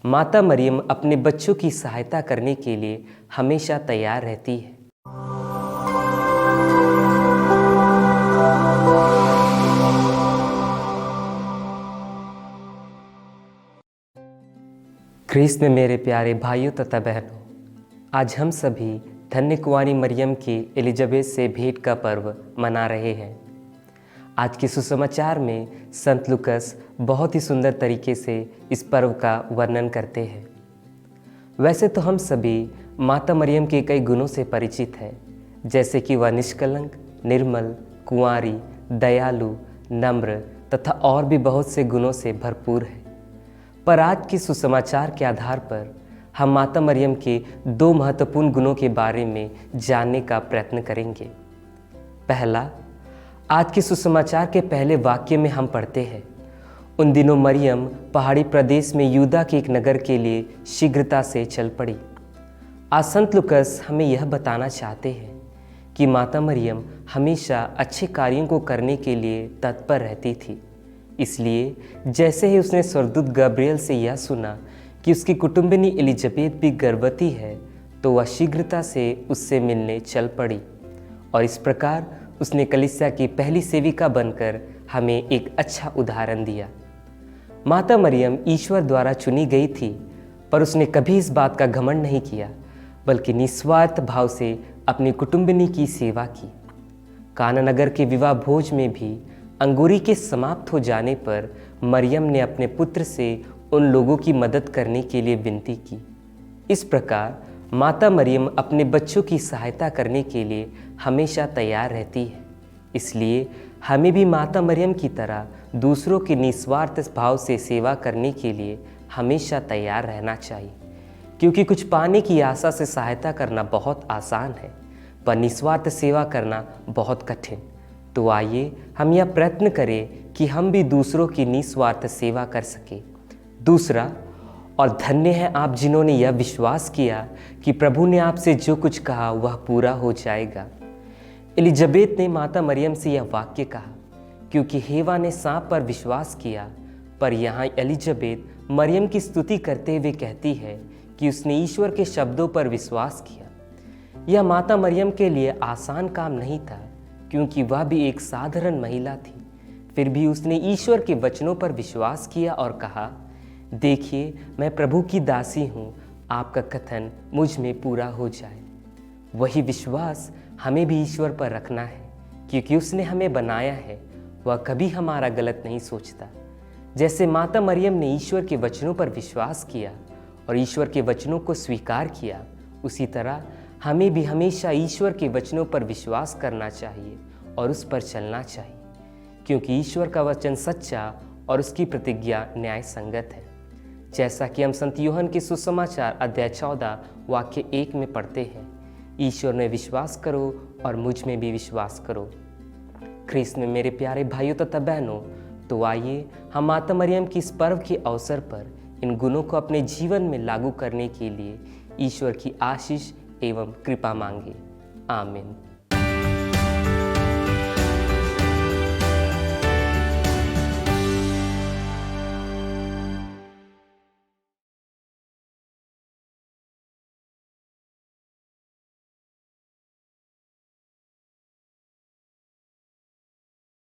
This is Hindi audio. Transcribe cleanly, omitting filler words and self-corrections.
माता मरियम अपने बच्चों की सहायता करने के लिए हमेशा तैयार रहती है। ख्रीस्त में मेरे प्यारे भाइयों तथा बहनों, आज हम सभी धन्य कुंवारी मरियम की एलिजाबेथ से भेंट का पर्व मना रहे हैं। आज के सुसमाचार में संत लूकस बहुत ही सुंदर तरीके से इस पर्व का वर्णन करते हैं। वैसे तो हम सभी माता मरियम के कई गुणों से परिचित हैं, जैसे कि वह निष्कलंक, निर्मल, कुंवारी, दयालु, नम्र तथा और भी बहुत से गुणों से भरपूर है। पर आज के सुसमाचार के आधार पर हम माता मरियम के दो महत्वपूर्ण गुणों के बारे में जानने का प्रयत्न करेंगे। पहला, आज के सुसमाचार के पहले वाक्य में हम पढ़ते हैं, उन दिनों मरियम पहाड़ी प्रदेश में यूदा के एक नगर के लिए शीघ्रता से चल पड़ी। आज संत लूकस हमें यह बताना चाहते हैं कि माता मरियम हमेशा अच्छे कार्यों को करने के लिए तत्पर रहती थी। इसलिए जैसे ही उसने स्वर्गदूत गब्रिएल से यह सुना कि उसकी कुटुंबिनी एलिजाबेथ भी गर्भवती है, तो वह शीघ्रता से उससे मिलने चल पड़ी और इस प्रकार उसने कलीसिया की पहली सेविका बनकर हमें एक अच्छा उदाहरण दिया। माता मरियम ईश्वर द्वारा चुनी गई थी, पर उसने कभी इस बात का घमंड नहीं किया, बल्कि निस्वार्थ भाव से अपनी कुटुंबिनी की सेवा की। काना नगर के विवाह भोज में भी अंगूरी के समाप्त हो जाने पर मरियम ने अपने पुत्र से उन लोगों की मदद करने के लिए विनती की। इस प्रकार माता मरियम अपने बच्चों की सहायता करने के लिए हमेशा तैयार रहती है। इसलिए हमें भी माता मरियम की तरह दूसरों की निस्वार्थ भाव से सेवा करने के लिए हमेशा तैयार रहना चाहिए, क्योंकि कुछ पाने की आशा से सहायता करना बहुत आसान है, पर निस्वार्थ सेवा करना बहुत कठिन। तो आइए हम यह प्रयत्न करें कि हम भी दूसरों की निस्वार्थ सेवा कर सकें। दूसरा, और धन्य है आप जिन्होंने यह विश्वास किया कि प्रभु ने आपसे जो कुछ कहा वह पूरा हो जाएगा। एलिजाबेथ ने माता मरियम से यह वाक्य कहा क्योंकि हेवा ने सांप पर विश्वास किया, पर यहाँ एलिजाबेथ मरियम की स्तुति करते हुए कहती है कि उसने ईश्वर के शब्दों पर विश्वास किया। यह माता मरियम के लिए आसान काम नहीं था, क्योंकि वह भी एक साधारण महिला थी। फिर भी उसने ईश्वर के वचनों पर विश्वास किया और कहा, देखिए मैं प्रभु की दासी हूँ, आपका कथन मुझ में पूरा हो जाए। वही विश्वास हमें भी ईश्वर पर रखना है, क्योंकि उसने हमें बनाया है, वह कभी हमारा गलत नहीं सोचता। जैसे माता मरियम ने ईश्वर के वचनों पर विश्वास किया और ईश्वर के वचनों को स्वीकार किया, उसी तरह हमें भी हमेशा ईश्वर के वचनों पर विश्वास करना चाहिए और उस पर चलना चाहिए, क्योंकि ईश्वर का वचन सच्चा और उसकी प्रतिज्ञा न्याय संगत है। जैसा कि हम संत यूहन्ना के सुसमाचार अध्याय 14 वाक्य 1 में पढ़ते हैं, ईश्वर में विश्वास करो और मुझ में भी विश्वास करो। ख्रीस्त में मेरे प्यारे भाइयों तथा बहनों, तो आइए हम माता मरियम की इस पर्व के अवसर पर इन गुणों को अपने जीवन में लागू करने के लिए ईश्वर की आशीष एवं कृपा मांगे। आमीन।